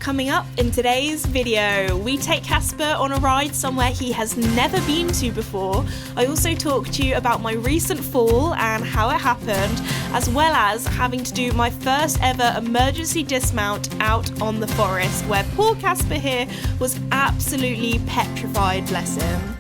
Coming up in today's video, we take Casper on a ride somewhere he has never been to before. I also talk to you about my recent fall and how it happened, as well as having to do my first ever emergency dismount out on the forest, where poor Casper here was absolutely petrified, bless him.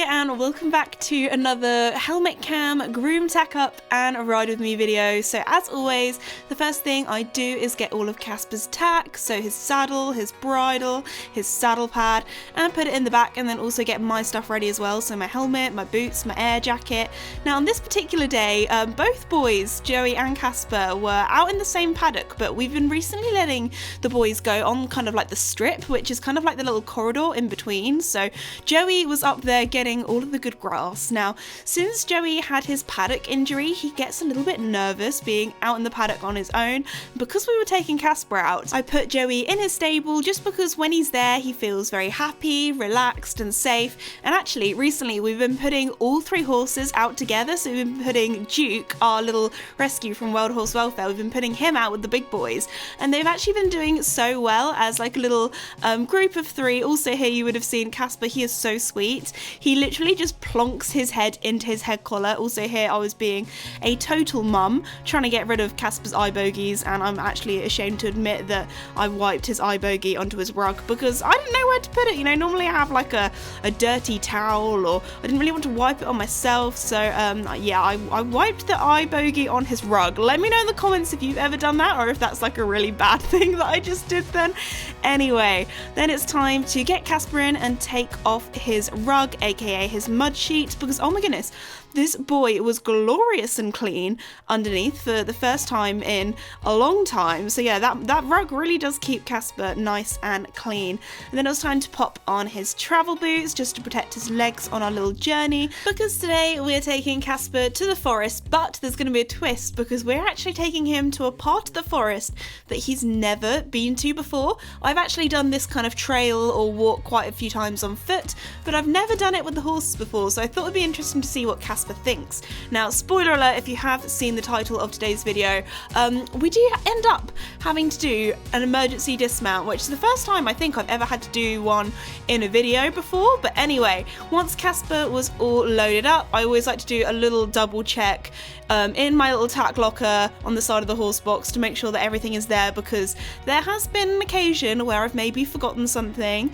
And welcome back to another helmet cam, groom tack up and a ride with me video. So as always, the first thing I do is get all of Casper's tack, so his saddle, his bridle, his saddle pad, and put it in the back, and then also get my stuff ready as well, so my helmet, my boots, my air jacket. Now on this particular day, both boys, Joey and Casper, were out in the same paddock, but we've been recently letting the boys go on kind of like the strip, which is kind of like the little corridor in between. So Joey was up there getting all of the good grass. Now, since Joey had his paddock injury, he gets a little bit nervous being out in the paddock on his own. Because we were taking Casper out, I put Joey in his stable just because when he's there, he feels very happy, relaxed and safe. And actually, recently we've been putting all three horses out together. So we've been putting Duke, our little rescue from World Horse Welfare, we've been putting him out with the big boys. And they've actually been doing so well as like a little group of three. Also here you would have seen Casper, he is so sweet. He literally just plonks his head into his head collar. Also here I was being a total mum, trying to get rid of Casper's eye bogies, and I'm actually ashamed to admit that I wiped his eye bogey onto his rug because I didn't know where to put it. You know, normally I have like a dirty towel, or I didn't really want to wipe it on myself, so yeah, I wiped the eye bogey on his rug. Let me know in the comments if you've ever done that, or if that's like a really bad thing that I just did then. Anyway, then it's time to get Casper in and take off his rug, aka his mud sheet, because oh my goodness, this boy was glorious and clean underneath for the first time in a long time. So yeah, that rug really does keep Casper nice and clean. And then it was time to pop on his travel boots just to protect his legs on our little journey, because today we're taking Casper to the forest, but there's going to be a twist because we're actually taking him to a part of the forest that he's never been to before. I've actually done this kind of trail or walk quite a few times on foot, but I've never done it with the horses before, so I thought it'd be interesting to see what Casper thinks. Now, spoiler alert, if you have seen the title of today's video, we do end up having to do an emergency dismount, which is the first time I think I've ever had to do one in a video before. But anyway, once Casper was all loaded up, I always like to do a little double check in my little tack locker on the side of the horse box to make sure that everything is there, because there has been an occasion where I've maybe forgotten something,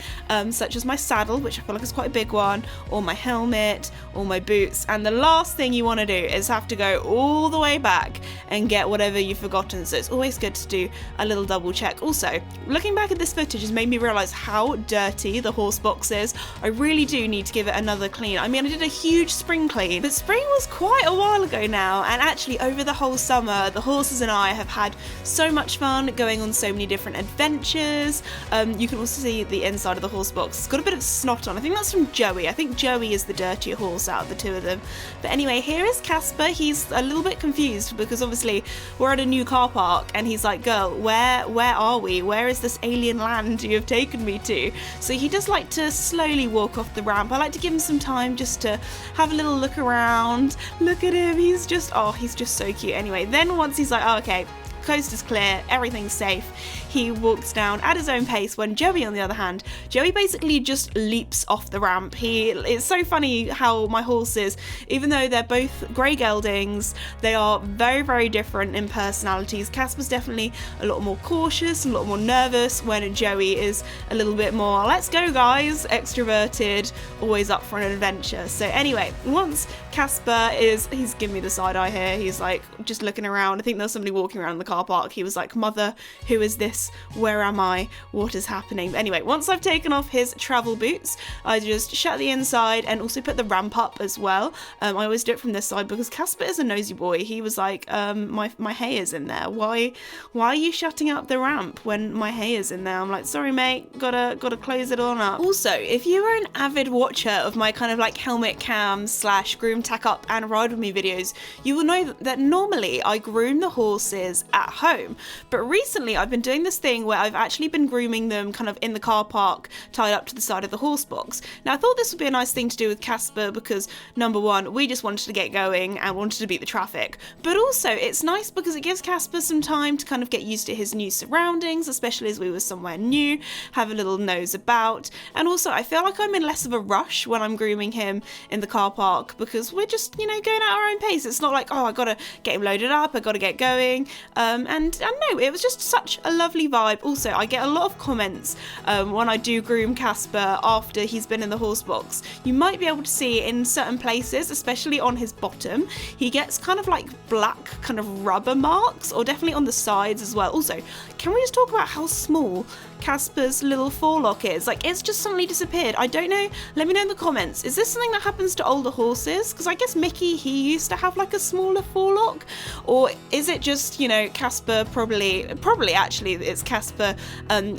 such as my saddle, which I feel like is quite a big one, or my helmet, or my boots, and the last thing you want to do is have to go all the way back and get whatever you've forgotten. So it's always good to do a little double check. Also, looking back at this footage has made me realise how dirty the horse box is. I really do need to give it another clean. I mean, I did a huge spring clean, but spring was quite a while ago now, and actually over the whole summer the horses and I have had so much fun going on so many different adventures. You can also see the inside of the horse box. It's got a bit of snot on. I think that's from Joey. I think Joey is the dirtier horse out of the two of them. But anyway, here is Casper. He's a little bit confused because obviously we're at a new car park and he's like, girl, where are we? Where is this alien land you have taken me to? So he does like to slowly walk off the ramp. I like to give him some time just to have a little look around. Look at him, he's just so cute. Anyway, then once he's like, oh, okay, coast is clear, everything's safe, he walks down at his own pace, when Joey, on the other hand, Joey basically just leaps off the ramp. It's so funny how my horses, even though they're both grey geldings, they are very, very different in personalities. Casper's definitely a lot more cautious, a lot more nervous, when Joey is a little bit more, let's go guys, extroverted, always up for an adventure. So anyway, once Casper he's giving me the side eye here, he's like just looking around. I think there's somebody walking around the car park. He was like, mother, who is this? Where am I? What is happening? But anyway, once I've taken off his travel boots, I just shut the inside and also put the ramp up as well. I always do it from this side because Casper is a nosy boy. He was like, my hay is in there. Why are you shutting up the ramp when my hay is in there? I'm like, sorry mate, gotta close it on up. Also, if you are an avid watcher of my kind of like helmet cam / groom tack up and ride with me videos, you will know that normally I groom the horses at at home. But recently I've been doing this thing where I've actually been grooming them kind of in the car park, tied up to the side of the horse box. Now I thought this would be a nice thing to do with Casper because number one, we just wanted to get going and wanted to beat the traffic. But also it's nice because it gives Casper some time to kind of get used to his new surroundings, especially as we were somewhere new, have a little nose about. And also I feel like I'm in less of a rush when I'm grooming him in the car park because we're just, you know, going at our own pace. It's not like, oh, I gotta get him loaded up, I gotta get going. And no, it was just such a lovely vibe. Also, I get a lot of comments when I do groom Casper after he's been in the horse box. You might be able to see in certain places, especially on his bottom, he gets kind of like black kind of rubber marks, or definitely on the sides as well. Also, can we just talk about how small Casper's little forelock is? Like, it's just suddenly disappeared. I don't know, let me know in the comments, is this something that happens to older horses? Because I guess Mickey, he used to have like a smaller forelock, or is it just, you know, Casper probably actually it's Casper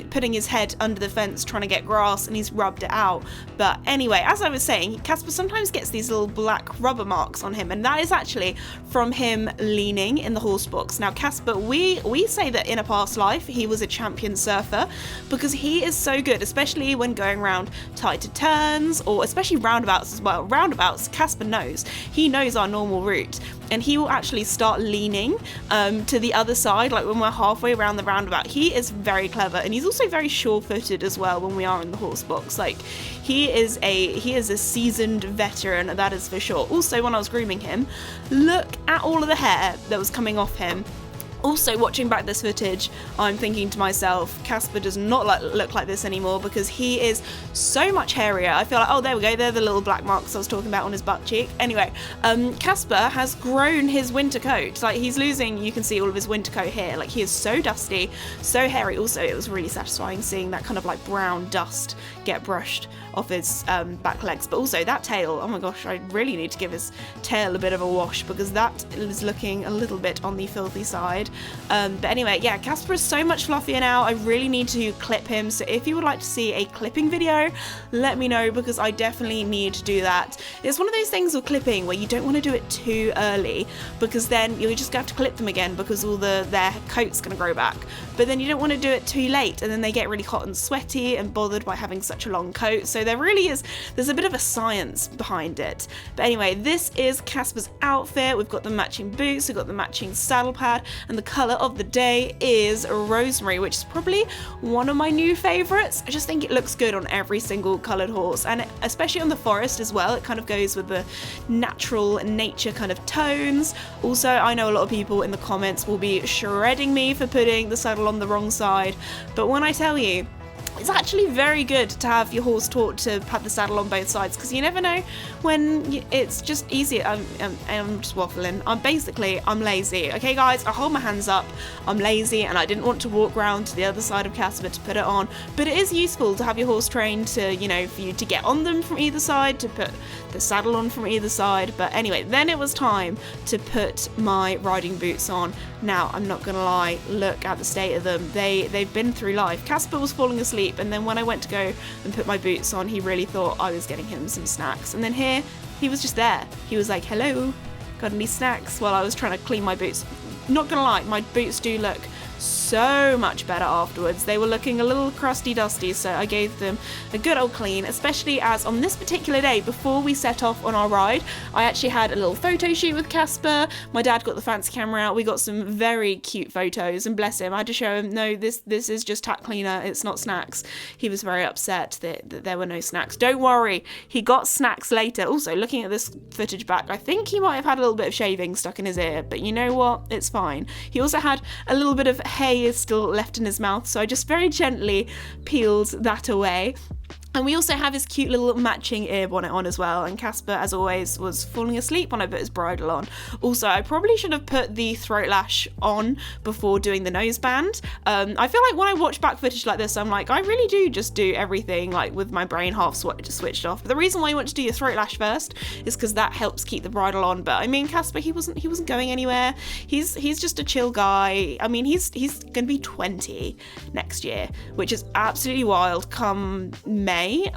putting his head under the fence trying to get grass and he's rubbed it out. But anyway, as I was saying, Casper sometimes gets these little black rubber marks on him, and that is actually from him leaning in the horse box. Now Casper, we say that in a past life he was a champion surfer, because he is so good, especially when going around tighter turns, or especially roundabouts as well. Roundabouts, Casper knows. He knows our normal route, and he will actually start leaning to the other side, like when we're halfway around the roundabout. He is very clever, and he's also very sure-footed as well when we are in the horse box. Like, he is a seasoned veteran, that is for sure. Also, when I was grooming him, look at all of the hair that was coming off him. Also, watching back this footage, I'm thinking to myself, Casper does not look like this anymore because he is so much hairier. I feel like, oh, there we go, they're the little black marks I was talking about on his butt cheek. Anyway, Casper has grown his winter coat. Like, he's losing, you can see all of his winter coat here. Like, he is so dusty, so hairy. Also, it was really satisfying seeing that kind of like brown dust get brushed off his back legs. But also that tail, oh my gosh, I really need to give his tail a bit of a wash because that is looking a little bit on the filthy side. But anyway, yeah, Casper is so much fluffier now. I really need to clip him, so if you would like to see a clipping video, let me know because I definitely need to do that. It's one of those things with clipping where you don't want to do it too early because then you'll just have to clip them again because all their coat's going to grow back. But then you don't want to do it too late and then they get really hot and sweaty and bothered by having such a long coat. So there's a bit of a science behind it. But anyway, this is Casper's outfit. We've got the matching boots, we've got the matching saddle pad, and the colour of the day is rosemary, which is probably one of my new favourites. I just think it looks good on every single coloured horse, and especially on the forest as well. It kind of goes with the natural nature kind of tones. Also, I know a lot of people in the comments will be shredding me for putting the saddle on the wrong side, but when I tell you, it's actually very good to have your horse taught to have the saddle on both sides because you never know when it's just easier. I'm just waffling. I'm lazy. Okay, guys, I hold my hands up. I'm lazy and I didn't want to walk around to the other side of Casper to put it on. But it is useful to have your horse trained to, you know, for you to get on them from either side, to put the saddle on from either side. But anyway, then it was time to put my riding boots on. Now, I'm not gonna lie, look at the state of them. They've been through life. Casper was falling asleep, and then when I went to go and put my boots on, he really thought I was getting him some snacks. And then here, he was just there. He was like, hello, got any snacks? While I was trying to clean my boots. Not gonna lie, my boots do look so much better afterwards. They were looking a little crusty dusty, so I gave them a good old clean, especially as on this particular day before we set off on our ride, I actually had a little photo shoot with Casper. My dad got the fancy camera out. We got some very cute photos, and bless him, I had to show him, no, this is just tack cleaner, it's not snacks. He was very upset that there were no snacks. Don't worry, he got snacks later. Also, looking at this footage back, I think he might have had a little bit of shaving stuck in his ear, but you know what, it's fine. He also had a little bit of hay is still left in his mouth, so I just very gently peeled that away. And we also have his cute little matching ear bonnet on as well. And Casper, as always, was falling asleep when I put his bridle on. Also, I probably should have put the throat lash on before doing the noseband. I feel like when I watch back footage like this, I'm like, I really do just do everything like with my brain half switched off. But the reason why you want to do your throat lash first is because that helps keep the bridle on. But I mean, Casper, he wasn't going anywhere. He's just a chill guy. I mean, he's gonna be 20 next year, which is absolutely wild. Come May. May.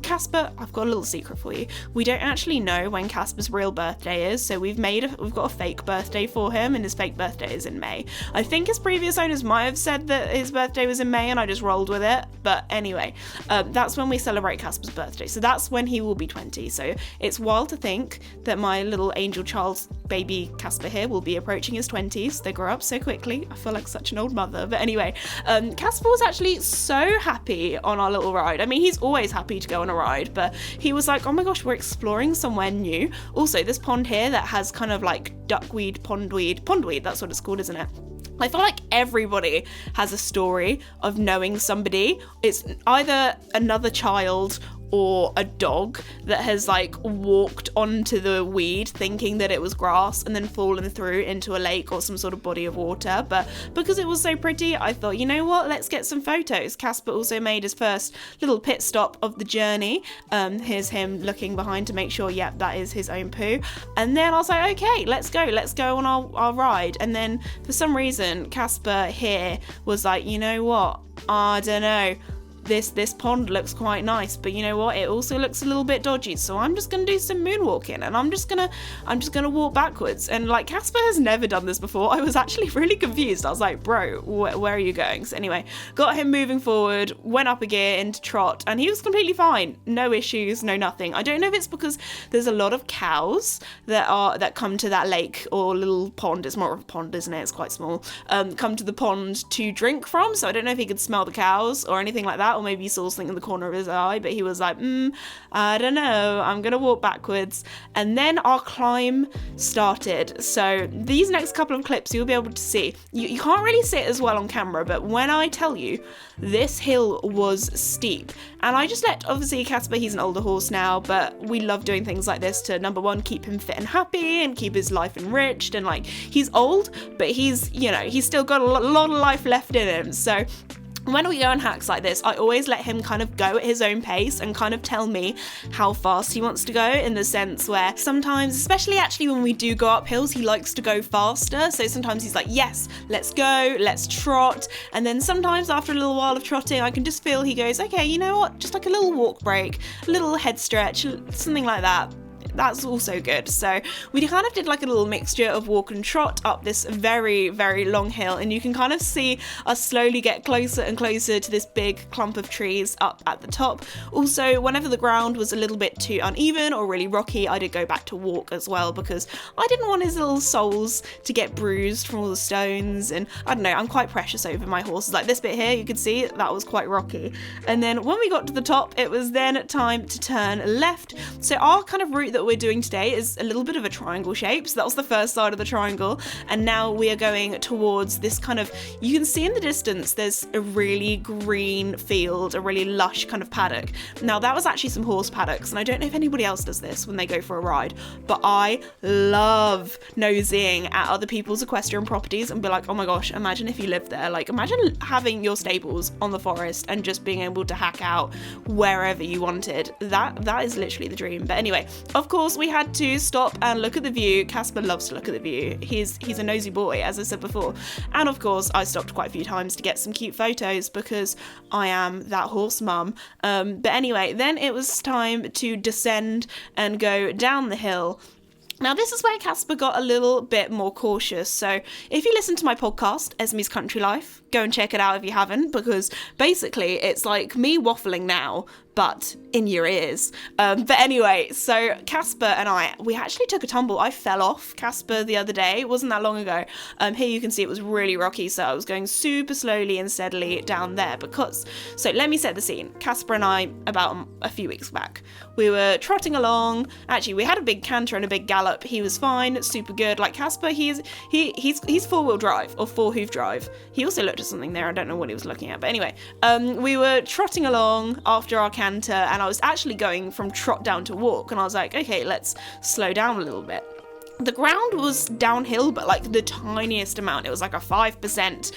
Casper, I've got a little secret for you. We don't actually know when Casper's real birthday is, so we've got a fake birthday for him, and his fake birthday is in May. I think his previous owners might have said that his birthday was in May, and I just rolled with it. But anyway, that's when we celebrate Casper's birthday. So that's when he will be 20. So it's wild to think that my little angel child baby Casper here will be approaching his 20s. They grow up so quickly. I feel like such an old mother. But anyway, Casper was actually so happy on our little ride. I mean, he's always happy to go on a ride, but he was like, oh my gosh, we're exploring somewhere new. Also, this pond here that has kind of like duckweed, pondweed, that's what it's called, isn't it? I feel like everybody has a story of knowing somebody. It's either another child or a dog that has like walked onto the weed thinking that it was grass and then fallen through into a lake or some sort of body of water. But because it was so pretty, I thought, you know what, let's get some photos. Casper also made his first little pit stop of the journey. Here's him looking behind to make sure, yep, that is his own poo. And then I was like, okay, let's go on our ride. And then for some reason, Casper here was like, you know what, I don't know, this pond looks quite nice, but you know what, it also looks a little bit dodgy, so I'm just gonna do some moonwalking, and I'm just gonna walk backwards. And like, Casper has never done this before. I was actually really confused. I was like, bro, where are you going? So anyway, got him moving forward, went up a gear into trot, and he was completely fine. No issues, no nothing. I don't know if it's because there's a lot of cows that come to that lake or little pond. It's more of a pond, isn't it? It's quite small. Come to the pond to drink from, so I don't know if he could smell the cows or anything like that, or maybe he saw something in the corner of his eye, but he was like, I don't know, I'm gonna walk backwards. And then our climb started. So these next couple of clips you'll be able to see. You can't really see it as well on camera, but when I tell you, this hill was steep. And I just let, obviously Casper, he's an older horse now, but we love doing things like this to, number one, keep him fit and happy and keep his life enriched. And like, he's old, but he's, you know, he's still got a lot of life left in him. So when we go on hacks like this, I always let him kind of go at his own pace and kind of tell me how fast he wants to go, in the sense where sometimes, especially actually when we do go up hills, he likes to go faster. So sometimes he's like, yes, let's go, let's trot. And then sometimes after a little while of trotting, I can just feel he goes, okay, you know what, just like a little walk break, a little head stretch, something like that. That's also good. So we kind of did like a little mixture of walk and trot up this very, very long hill, and you can kind of see us slowly get closer and closer to this big clump of trees up at the top. Also, whenever the ground was a little bit too uneven or really rocky, I did go back to walk as well, because I didn't want his little soles to get bruised from all the stones. And I don't know, I'm quite precious over my horses. Like this bit here, you could see that was quite rocky. And then when we got to the top, it was then time to turn left. So our kind of route that we're doing today is a little bit of a triangle shape. So that was the first side of the triangle, and now we are going towards this kind of, you can see in the distance there's a really green field, a really lush kind of paddock. Now that was actually some horse paddocks, and I don't know if anybody else does this when they go for a ride, but I love nosing at other people's equestrian properties and be like, oh my gosh, imagine if you lived there. Like, imagine having your stables on the forest and just being able to hack out wherever you wanted. That is literally the dream. But anyway, of course we had to stop and look at the view. Casper loves to look at the view. He's a nosy boy, as I said before. And of course I stopped quite a few times to get some cute photos because I am that horse mum. But anyway, then it was time to descend and go down the hill. Now this is where Casper got a little bit more cautious. So if you listen to my podcast, Esme's Country Life, go and check it out if you haven't, because basically it's like me waffling now, but in your ears. But anyway, so Casper and we actually took a tumble. I fell off Casper the other day. It wasn't that long ago. Here you can see it was really rocky, so I was going super slowly and steadily down there so let me set the scene. Casper and I, about a few weeks back, we were trotting along. Actually, we had a big canter and a big gallop. He was fine, super good. Like Casper, he's four-wheel drive or four-hoof drive. He also looked at something there. I don't know what he was looking at, but anyway, we were trotting along after our canter, and I was actually going from trot down to walk, and I was like, okay, let's slow down a little bit. the ground was downhill, but like the tiniest amount. It was like a 5%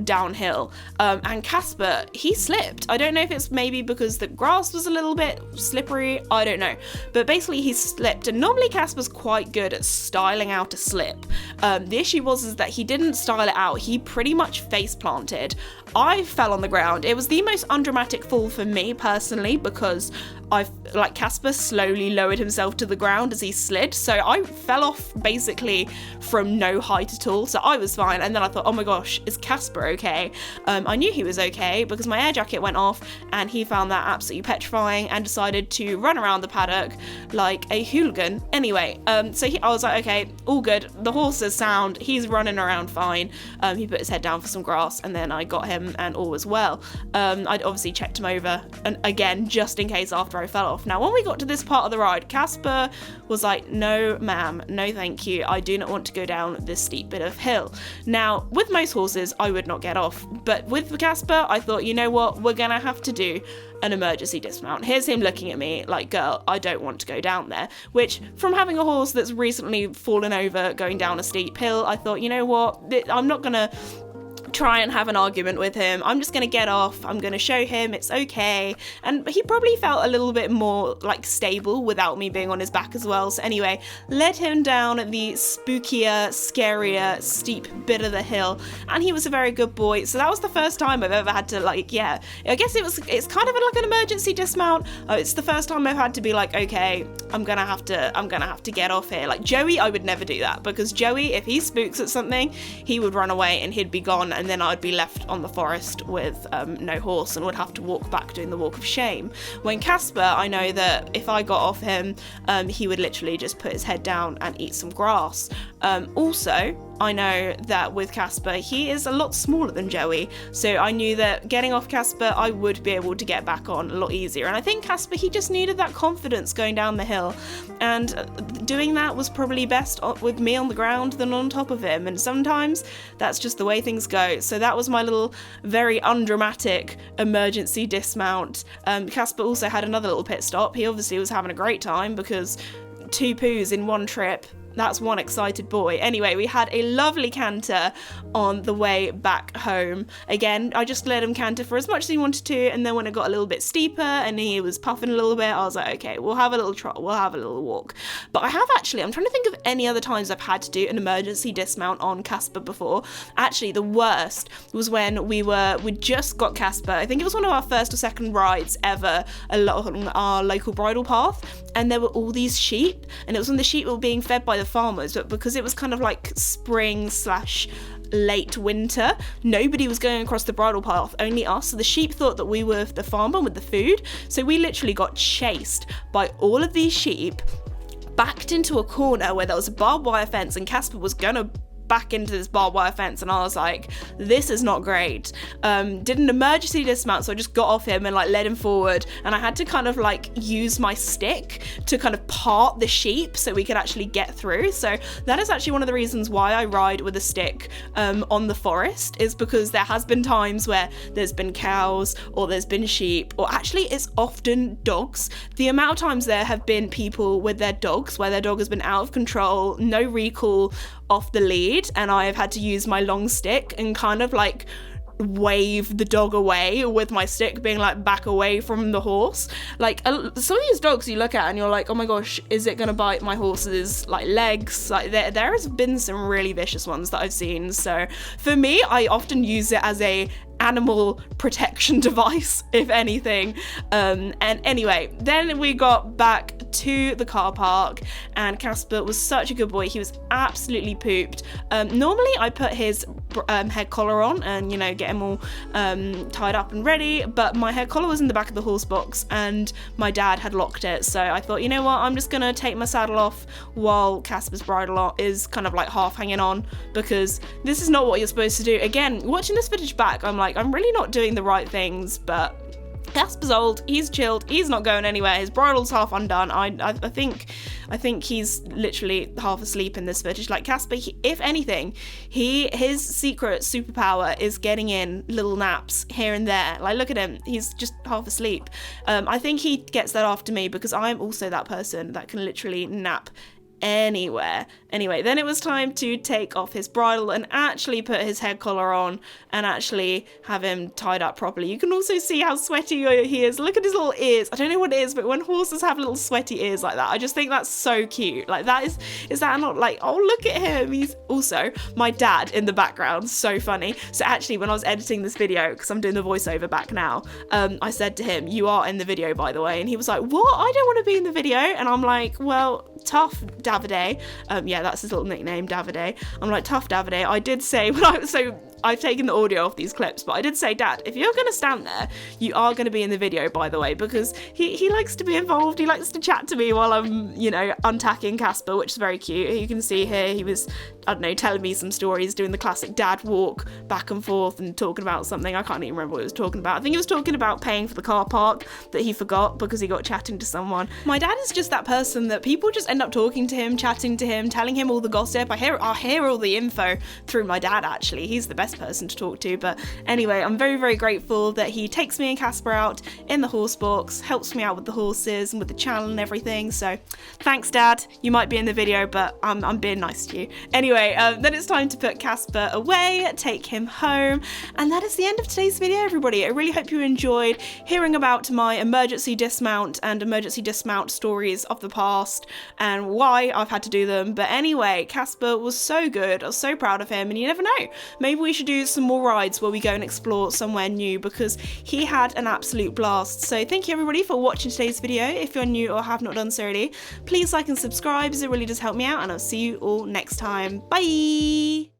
downhill. And Casper, he slipped. I don't know if it's maybe because the grass was a little bit slippery, I don't know. But basically he slipped, and normally Casper's quite good at styling out a slip. The issue was that he didn't style it out. He pretty much face planted. I fell on the ground. It was the most undramatic fall for me personally, because Casper slowly lowered himself to the ground as he slid, so I fell off basically from no height at all, so I was fine. And then I thought, oh my gosh, is Casper okay? I knew he was okay because my air jacket went off, and he found that absolutely petrifying and decided to run around the paddock like a hooligan. Anyway, I was like, okay, all good, the horse is sound, he's running around fine. He put his head down for some grass, and then I got him and all was well. I'd obviously checked him over, and again, just in case after I fell off. Now, when we got to this part of the ride, Casper was like, no ma'am, no thank you, I do not want to go down this steep bit of hill. Now, with most horses, I would not get off, but with Casper, I thought, you know what, we're gonna have to do an emergency dismount. Here's him looking at me like, girl, I don't want to go down there, which, from having a horse that's recently fallen over going down a steep hill, I thought, you know what, I'm not gonna try and have an argument with him. I'm just gonna get off, I'm gonna show him it's okay. And he probably felt a little bit more like stable without me being on his back as well. So anyway, led him down the spookier, scarier, steep bit of the hill, and he was a very good boy. So that was the first time I've ever had to, like, yeah, I guess it's kind of like an emergency dismount. It's the first time I've had to be like, okay, I'm gonna have to get off here. Like Joey, I would never do that, because Joey, if he spooks at something, he would run away and he'd be gone, and then I'd be left on the forest with no horse and would have to walk back doing the walk of shame. When Casper, I know that if I got off him, he would literally just put his head down and eat some grass. Also, I know that with Casper, he is a lot smaller than Joey, so I knew that getting off Casper, I would be able to get back on a lot easier. And I think Casper, he just needed that confidence going down the hill, and doing that was probably best with me on the ground than on top of him, and sometimes that's just the way things go. So that was my little, very undramatic emergency dismount. Casper also had another little pit stop. He obviously was having a great time, because 2 poos in one trip, that's one excited boy. Anyway, we had a lovely canter on the way back home. Again, I just let him canter for as much as he wanted to, and then when it got a little bit steeper and he was puffing a little bit, I was like, okay, we'll have a little trot, we'll have a little walk. But I'm trying to think of any other times I've had to do an emergency dismount on Casper before. Actually, the worst was when we just got Casper. I think it was one of our first or second rides ever along our local bridle path, and there were all these sheep, and it was when the sheep were being fed by the farmers, but because it was kind of like spring / late winter, nobody was going across the bridle path, only us. So the sheep thought that we were the farmer with the food, so we literally got chased by all of these sheep, backed into a corner where there was a barbed wire fence, and Casper was gonna back into this barbed wire fence, and I was like, this is not great. Did an emergency dismount, so I just got off him and like led him forward, and I had to kind of like use my stick to kind of part the sheep so we could actually get through. So that is actually one of the reasons why I ride with a stick on the forest, is because there has been times where there's been cows or there's been sheep, or actually it's often dogs. The amount of times there have been people with their dogs where their dog has been out of control, no recall, off the lead, and I have had to use my long stick and kind of like wave the dog away with my stick, being like, back away from the horse. Like some of these dogs you look at and you're like, oh my gosh, is it gonna bite my horse's like legs? Like there has been some really vicious ones that I've seen. So for me, I often use it as a animal protection device, if anything. And anyway, then we got back to the car park, and Casper was such a good boy. He was absolutely pooped. Normally I put his head collar on and, you know, get him all tied up and ready, but my head collar was in the back of the horse box and my dad had locked it. So I thought, you know what, I'm just gonna take my saddle off while Casper's bridle is kind of like half hanging on, because this is not what you're supposed to do. Again, watching this footage back, I'm like, I'm really not doing the right things, but Casper's old, he's chilled, he's not going anywhere, his bridle's half undone. I think he's literally half asleep in this footage. Like Casper, if anything, his secret superpower is getting in little naps here and there. Like, look at him, he's just half asleep. I think he gets that after me, because I'm also that person that can literally nap anywhere. Anyway, then it was time to take off his bridle and actually put his head collar on and actually have him tied up properly. You can also see how sweaty he is. Look at his little ears. I don't know what it is, but when horses have little sweaty ears like that, I just think that's so cute. Like, that is that not like, oh, look at him. He's also my dad in the background. So funny. So actually, when I was editing this video, because I'm doing the voiceover back now, I said to him, you are in the video, by the way. And he was like, what? I don't want to be in the video. And I'm like, well, tough, Davide. Yeah, that's his little nickname, Davide. I'm like, tough, Davide. I did say, I've taken the audio off these clips, but I did say, Dad, if you're going to stand there, you are going to be in the video, by the way, because he likes to be involved. He likes to chat to me while I'm, you know, untacking Casper, which is very cute. You can see here he was, I don't know, telling me some stories, doing the classic dad walk back and forth and talking about something. I can't even remember what he was talking about. I think he was talking about paying for the car park that he forgot because he got chatting to someone. My dad is just that person that people just end up talking to him, chatting to him, telling him all the gossip. I hear all the info through my dad, actually. He's the best person to talk to. But anyway, I'm very, very grateful that he takes me and Casper out in the horse box, helps me out with the horses and with the channel and everything. So thanks, Dad. You might be in the video, but I'm being nice to you. Anyway, then it's time to put Casper away, take him home, and that is the end of today's video, everybody. I really hope you enjoyed hearing about my emergency dismount and emergency dismount stories of the past and why I've had to do them. But anyway, Casper was so good. I was so proud of him, and you never know, maybe we should do some more rides where we go and explore somewhere new, because he had an absolute blast. So thank you, everybody, for watching today's video. If you're new or have not done so already, please like and subscribe, as it really does help me out, and I'll see you all next time. Bye!